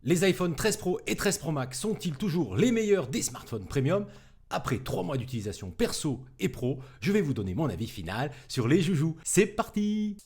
Les iPhone 13 Pro et 13 Pro Max sont-ils toujours les meilleurs des smartphones premium? Après 3 mois d'utilisation perso et pro, je vais vous donner mon avis final sur les joujoux. C'est parti!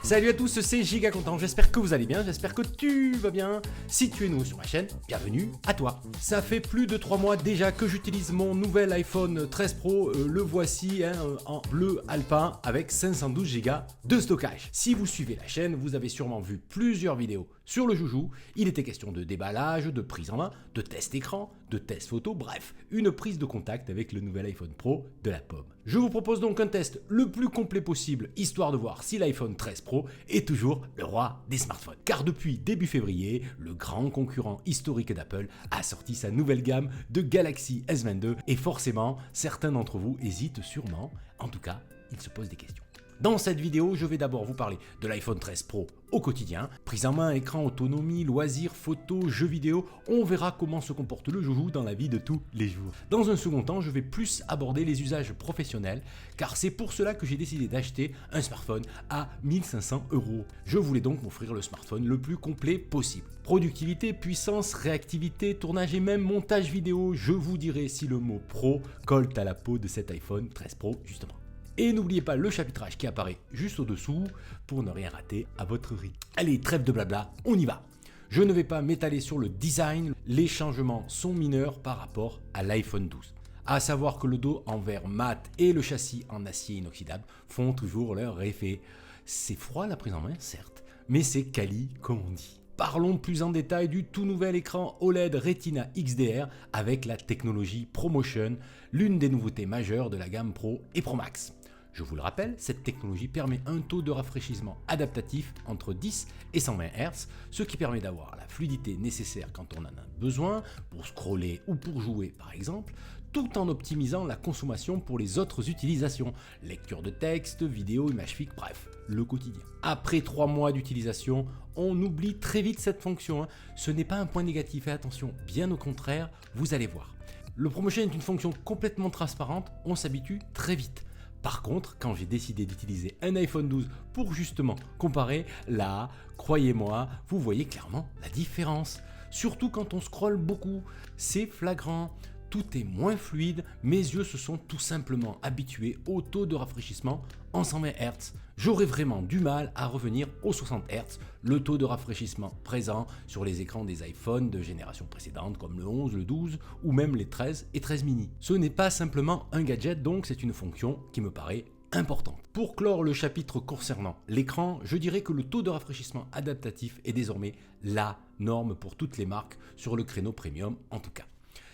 Salut à tous, c'est Giga Content, j'espère que vous allez bien, j'espère que tu vas bien. Si tu es nouveau sur ma chaîne, bienvenue à toi. Ça fait plus de 3 mois déjà que j'utilise mon nouvel iPhone 13 Pro, le voici en bleu alpin avec 512 Go de stockage. Si vous suivez la chaîne, vous avez sûrement vu plusieurs vidéos sur le joujou. Il était question de déballage, de prise en main, de test écran, de test photo, bref, une prise de contact avec le nouvel iPhone Pro de la pomme. Je vous propose donc un test le plus complet possible, histoire de voir si l'iPhone 13 Pro est toujours le roi des smartphones. Car depuis début février, le grand concurrent historique d'Apple a sorti sa nouvelle gamme de Galaxy S22 et forcément, certains d'entre vous hésitent sûrement, en tout cas, ils se posent des questions. Dans cette vidéo, je vais d'abord vous parler de l'iPhone 13 Pro au quotidien, prise en main, écran, autonomie, loisirs, photos, jeux vidéo, on verra comment se comporte le joujou dans la vie de tous les jours. Dans un second temps, je vais plus aborder les usages professionnels, car c'est pour cela que j'ai décidé d'acheter un smartphone à 1500 €. Je voulais donc m'offrir le smartphone le plus complet possible. Productivité, puissance, réactivité, tournage et même montage vidéo, je vous dirai si le mot pro colle à la peau de cet iPhone 13 Pro justement. Et n'oubliez pas le chapitrage qui apparaît juste au-dessous pour ne rien rater à votre rythme. Allez, trêve de blabla, on y va. Je ne vais pas m'étaler sur le design, les changements sont mineurs par rapport à l'iPhone 12. À savoir que le dos en verre mat et le châssis en acier inoxydable font toujours leur effet. C'est froid la prise en main, certes, mais c'est quali comme on dit. Parlons plus en détail du tout nouvel écran OLED Retina XDR avec la technologie ProMotion, l'une des nouveautés majeures de la gamme Pro et Pro Max. Je vous le rappelle, cette technologie permet un taux de rafraîchissement adaptatif entre 10 et 120 Hz, ce qui permet d'avoir la fluidité nécessaire quand on en a besoin, pour scroller ou pour jouer par exemple, tout en optimisant la consommation pour les autres utilisations, lecture de texte, vidéo, image fixe, bref, le quotidien. Après 3 mois d'utilisation, on oublie très vite cette fonction, Ce n'est pas un point négatif et attention, bien au contraire, vous allez voir. Le ProMotion est une fonction complètement transparente, on s'habitue très vite. Par contre, quand j'ai décidé d'utiliser un iPhone 12 pour justement comparer, là, croyez-moi, vous voyez clairement la différence. Surtout quand on scrolle beaucoup, c'est flagrant. Tout est moins fluide, mes yeux se sont tout simplement habitués au taux de rafraîchissement en 120 Hz. J'aurais vraiment du mal à revenir aux 60 Hz, le taux de rafraîchissement présent sur les écrans des iPhones de génération précédente comme le 11, le 12 ou même les 13 et 13 mini. Ce n'est pas simplement un gadget, donc c'est une fonction qui me paraît importante. Pour clore le chapitre concernant l'écran, je dirais que le taux de rafraîchissement adaptatif est désormais la norme pour toutes les marques sur le créneau premium en tout cas.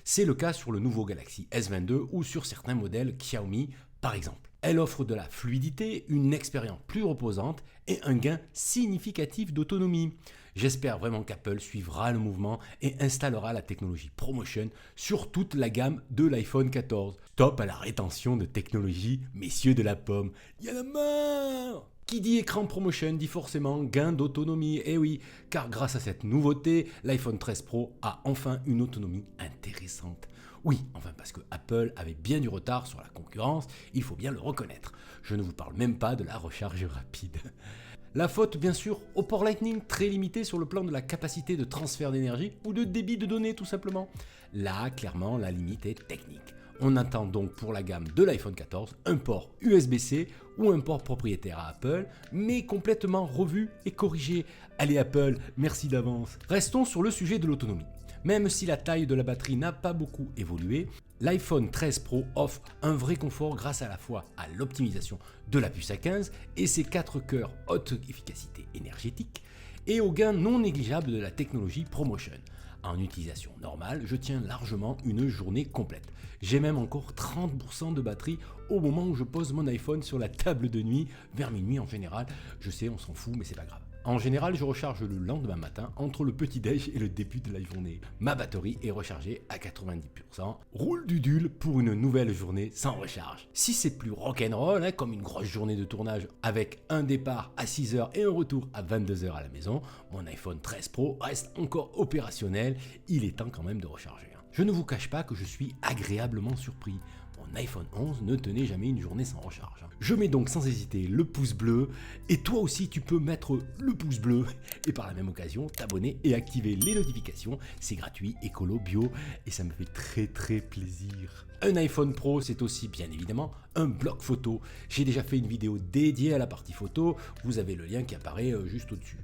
C'est le cas sur le nouveau Galaxy S22 ou sur certains modèles Xiaomi par exemple. Elle offre de la fluidité, une expérience plus reposante et un gain significatif d'autonomie. J'espère vraiment qu'Apple suivra le mouvement et installera la technologie ProMotion sur toute la gamme de l'iPhone 14. Stop à la rétention de technologie, messieurs de la pomme. Y a la marre! Qui dit écran ProMotion dit forcément gain d'autonomie, et oui, car grâce à cette nouveauté, l'iPhone 13 Pro a enfin une autonomie intéressante. Oui, enfin parce que Apple avait bien du retard sur la concurrence, il faut bien le reconnaître. Je ne vous parle même pas de la recharge rapide. La faute bien sûr au port Lightning très limité sur le plan de la capacité de transfert d'énergie ou de débit de données tout simplement. Là, clairement, la limite est technique. On attend donc pour la gamme de l'iPhone 14 un port USB-C ou un port propriétaire à Apple, mais complètement revu et corrigé. Allez Apple, merci d'avance. Restons sur le sujet de l'autonomie. Même si la taille de la batterie n'a pas beaucoup évolué, l'iPhone 13 Pro offre un vrai confort grâce à la fois à l'optimisation de la puce A15 et ses 4 cœurs haute efficacité énergétique et au gain non négligeable de la technologie ProMotion. En utilisation normale, je tiens largement une journée complète. J'ai même encore 30% de batterie au moment où je pose mon iPhone sur la table de nuit, vers minuit en général. Je sais, on s'en fout, mais c'est pas grave. En général, je recharge le lendemain matin entre le petit-déj et le début de la journée. Ma batterie est rechargée à 90%. Roule du dul pour une nouvelle journée sans recharge. Si c'est plus rock'n'roll, comme une grosse journée de tournage avec un départ à 6h et un retour à 22h à la maison, mon iPhone 13 Pro reste encore opérationnel. Il est temps quand même de recharger. Je ne vous cache pas que je suis agréablement surpris. Mon mon iPhone 11 ne tenait jamais une journée sans recharge. Je mets donc sans hésiter le pouce bleu, et toi aussi tu peux mettre le pouce bleu, et par la même occasion t'abonner et activer les notifications, c'est gratuit, écolo, bio, et ça me fait très plaisir. Un iPhone Pro, c'est aussi bien évidemment un bloc photo. J'ai déjà fait une vidéo dédiée à la partie photo, vous avez le lien qui apparaît juste au-dessus.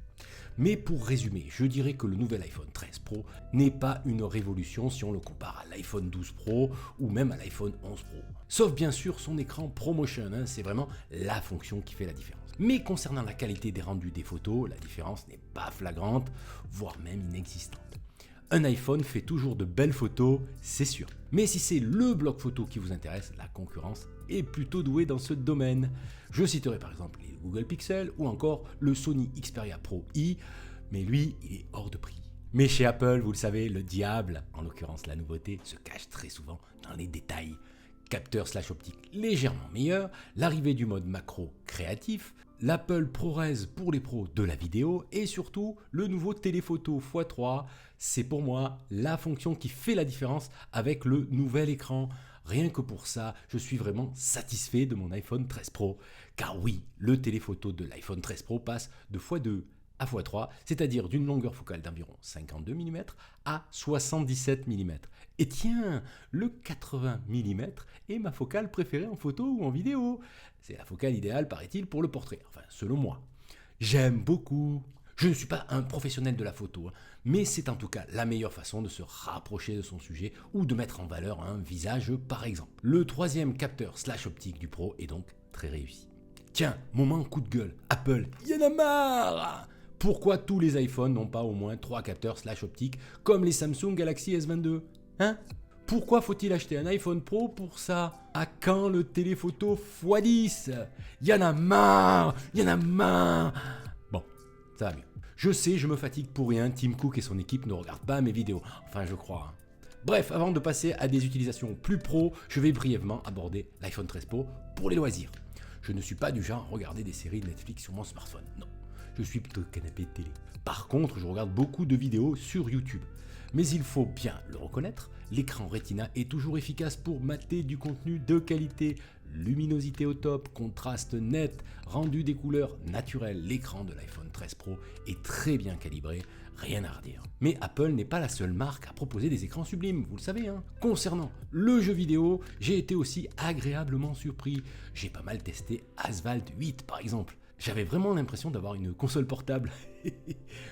Mais pour résumer, je dirais que le nouvel iPhone 13 Pro n'est pas une révolution si on le compare à l'iPhone 12 Pro ou même à l'iPhone 11 Pro. Sauf bien sûr son écran ProMotion, c'est vraiment la fonction qui fait la différence. Mais concernant la qualité des rendus des photos, la différence n'est pas flagrante, voire même inexistante. Un iPhone fait toujours de belles photos, c'est sûr. Mais si c'est le bloc photo qui vous intéresse, la concurrence est plutôt douée dans ce domaine. Je citerai par exemple les Google Pixel ou encore le Sony Xperia Pro I, mais lui, il est hors de prix. Mais chez Apple, vous le savez, le diable, en l'occurrence la nouveauté, se cache très souvent dans les détails. Capteur / optique légèrement meilleur, l'arrivée du mode macro créatif, l'Apple ProRes pour les pros de la vidéo et surtout le nouveau téléphoto x3, c'est pour moi la fonction qui fait la différence avec le nouvel écran. Rien que pour ça, je suis vraiment satisfait de mon iPhone 13 Pro. Car oui, le téléphoto de l'iPhone 13 Pro passe de x2 à x3, c'est-à-dire d'une longueur focale d'environ 52 mm à 77 mm. Et tiens, le 80 mm est ma focale préférée en photo ou en vidéo. C'est la focale idéale, paraît-il, pour le portrait, enfin selon moi. J'aime beaucoup. Je ne suis pas un professionnel de la photo, mais c'est en tout cas la meilleure façon de se rapprocher de son sujet ou de mettre en valeur un visage par exemple. Le troisième capteur / optique du Pro est donc très réussi. Tiens, moment coup de gueule, Apple, y en a marre! Pourquoi tous les iPhones n'ont pas au moins 3 capteurs / optiques comme les Samsung Galaxy S22 ? Pourquoi faut-il acheter un iPhone Pro pour ça ? À quand le téléphoto x10 ? Y en a marre ! Bon, ça va mieux. Je sais, je me fatigue pour rien, Tim Cook et son équipe ne regardent pas mes vidéos. Enfin, je crois. Bref, avant de passer à des utilisations plus pro, je vais brièvement aborder l'iPhone 13 Pro pour les loisirs. Je ne suis pas du genre à regarder des séries de Netflix sur mon smartphone, non. Je suis plutôt canapé télé. Par contre, je regarde beaucoup de vidéos sur YouTube. Mais il faut bien le reconnaître, l'écran Retina est toujours efficace pour mater du contenu de qualité. Luminosité au top, contraste net, rendu des couleurs naturelles. L'écran de l'iPhone 13 Pro est très bien calibré, rien à redire. Mais Apple n'est pas la seule marque à proposer des écrans sublimes, vous le savez. Concernant le jeu vidéo, j'ai été aussi agréablement surpris. J'ai pas mal testé Asphalt 8 par exemple. J'avais vraiment l'impression d'avoir une console portable.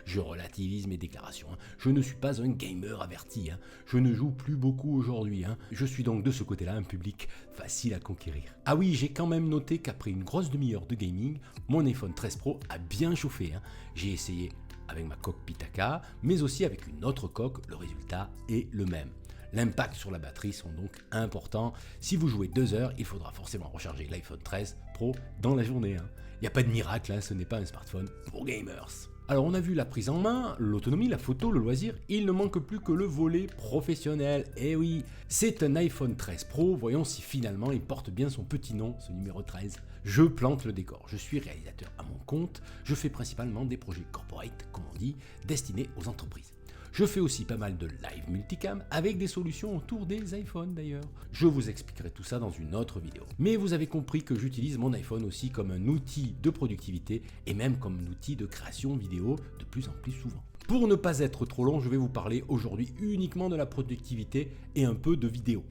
Je relativise mes déclarations. Je ne suis pas un gamer averti. Je ne joue plus beaucoup aujourd'hui. Je suis donc de ce côté-là un public facile à conquérir. Ah oui, j'ai quand même noté qu'après une grosse demi-heure de gaming, mon iPhone 13 Pro a bien chauffé. J'ai essayé avec ma coque Pitaka, mais aussi avec une autre coque. Le résultat est le même. L'impact sur la batterie sont donc importants. Si vous jouez 2 heures, il faudra forcément recharger l'iPhone 13 Pro dans la journée. Il n'y a pas de miracle, ce n'est pas un smartphone pour gamers. Alors on a vu la prise en main, l'autonomie, la photo, le loisir, il ne manque plus que le volet professionnel. Eh oui, c'est un iPhone 13 Pro, voyons si finalement il porte bien son petit nom, ce numéro 13. Je plante le décor, je suis réalisateur à mon compte, je fais principalement des projets corporate, comme on dit, destinés aux entreprises. Je fais aussi pas mal de live multicam avec des solutions autour des iPhones d'ailleurs. Je vous expliquerai tout ça dans une autre vidéo. Mais vous avez compris que j'utilise mon iPhone aussi comme un outil de productivité et même comme un outil de création vidéo de plus en plus souvent. Pour ne pas être trop long, je vais vous parler aujourd'hui uniquement de la productivité et un peu de vidéo.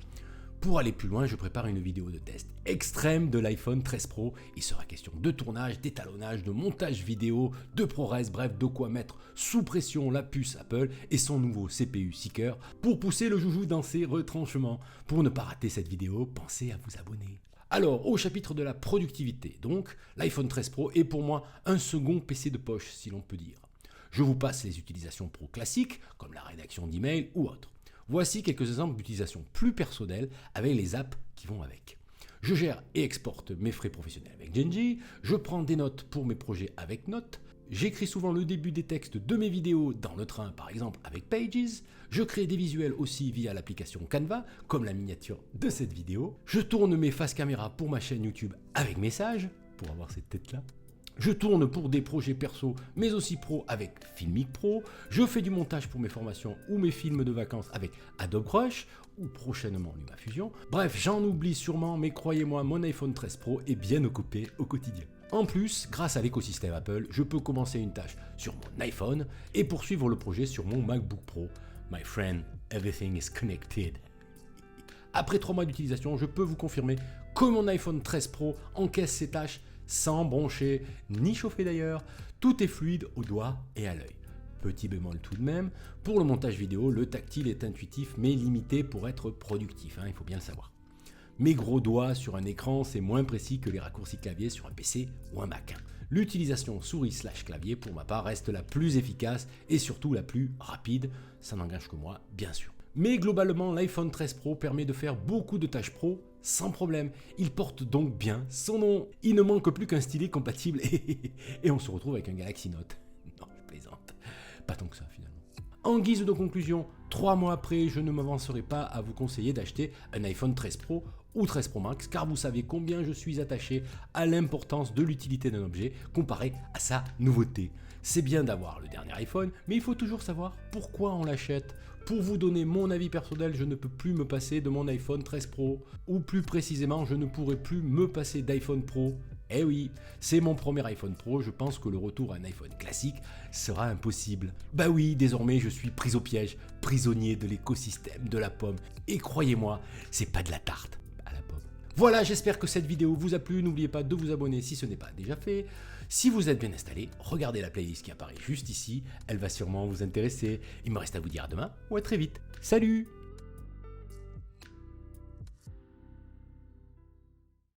Pour aller plus loin, je prépare une vidéo de test extrême de l'iPhone 13 Pro. Il sera question de tournage, d'étalonnage, de montage vidéo, de ProRes, bref, de quoi mettre sous pression la puce Apple et son nouveau CPU Seeker pour pousser le joujou dans ses retranchements. Pour ne pas rater cette vidéo, pensez à vous abonner. Alors, au chapitre de la productivité, donc, l'iPhone 13 Pro est pour moi un second PC de poche, si l'on peut dire. Je vous passe les utilisations pro classiques, comme la rédaction d'emails ou autres. Voici quelques exemples d'utilisation plus personnelle avec les apps qui vont avec. Je gère et exporte mes frais professionnels avec Genji, je prends des notes pour mes projets avec Note, j'écris souvent le début des textes de mes vidéos dans le train par exemple avec Pages, je crée des visuels aussi via l'application Canva, comme la miniature de cette vidéo, je tourne mes face caméra pour ma chaîne YouTube avec Message, pour avoir cette tête-là. Je tourne pour des projets perso, mais aussi pro avec Filmic Pro. Je fais du montage pour mes formations ou mes films de vacances avec Adobe Rush ou prochainement LumaFusion. Bref, j'en oublie sûrement, mais croyez-moi, mon iPhone 13 Pro est bien occupé au quotidien. En plus, grâce à l'écosystème Apple, je peux commencer une tâche sur mon iPhone et poursuivre le projet sur mon MacBook Pro. My friend, everything is connected. Après 3 mois d'utilisation, je peux vous confirmer que mon iPhone 13 Pro encaisse ses tâches sans broncher, ni chauffer d'ailleurs. Tout est fluide au doigt et à l'œil. Petit bémol tout de même, pour le montage vidéo, le tactile est intuitif mais limité pour être productif, il faut bien le savoir. Mes gros doigts sur un écran, c'est moins précis que les raccourcis clavier sur un PC ou un Mac. L'utilisation souris/clavier pour ma part reste la plus efficace et surtout la plus rapide, ça n'engage que moi bien sûr. Mais globalement, l'iPhone 13 Pro permet de faire beaucoup de tâches pro sans problème. Il porte donc bien son nom. Il ne manque plus qu'un stylet compatible et on se retrouve avec un Galaxy Note. Non, je plaisante. Pas tant que ça finalement. En guise de conclusion, 3 mois après, je ne m'avancerai pas à vous conseiller d'acheter un iPhone 13 Pro ou 13 Pro Max, car vous savez combien je suis attaché à l'importance de l'utilité d'un objet comparé à sa nouveauté. C'est bien d'avoir le dernier iPhone, mais il faut toujours savoir pourquoi on l'achète. Pour vous donner mon avis personnel, je ne peux plus me passer de mon iPhone 13 Pro, ou plus précisément, je ne pourrai plus me passer d'iPhone Pro. Eh oui, c'est mon premier iPhone Pro, je pense que le retour à un iPhone classique sera impossible. Bah oui, désormais je suis pris au piège, prisonnier de l'écosystème de la pomme. Et croyez-moi, c'est pas de la tarte à la pomme. Voilà, j'espère que cette vidéo vous a plu, n'oubliez pas de vous abonner si ce n'est pas déjà fait. Si vous êtes bien installé, regardez la playlist qui apparaît juste ici, elle va sûrement vous intéresser. Il me reste à vous dire à demain ou à très vite. Salut!